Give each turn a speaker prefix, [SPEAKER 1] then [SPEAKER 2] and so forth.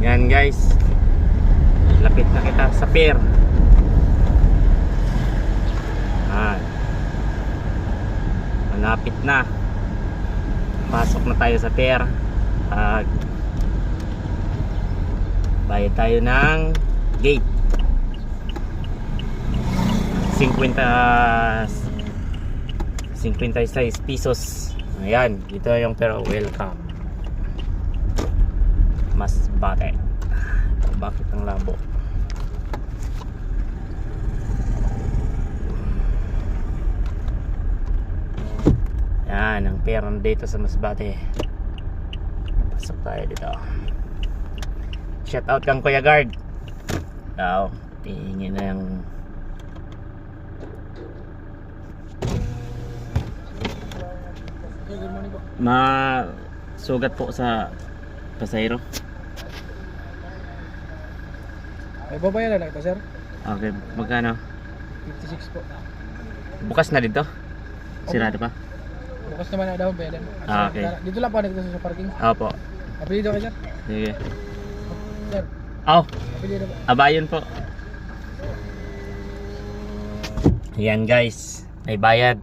[SPEAKER 1] Yan guys, lapit na kita sa pier. Malapit na. Pasok na tayo sa pier. Bayad tayo ng gate. 56 pesos. Ayan, dito yung pero welcome. Masbate. Bakit ang labo? Yan, ang pier dito sa Masbate. Pasok tayo dito. Shout out kang Kuya Guard. Daw, tingin na yung sugat po sa pasahero.
[SPEAKER 2] May babayaran na ito, sir.
[SPEAKER 1] Okay, magkano?
[SPEAKER 2] 56 po.
[SPEAKER 1] Bukas na dito? Sirado pa?
[SPEAKER 2] Bukas naman na daw, bayaran.
[SPEAKER 1] Okay.
[SPEAKER 2] Dito lang po, dito sa parking.
[SPEAKER 1] Opo.
[SPEAKER 2] Apelido ka, sir?
[SPEAKER 1] Sige.
[SPEAKER 2] Sir, apelido po.
[SPEAKER 1] Abayon po. Ayan guys, may bayad.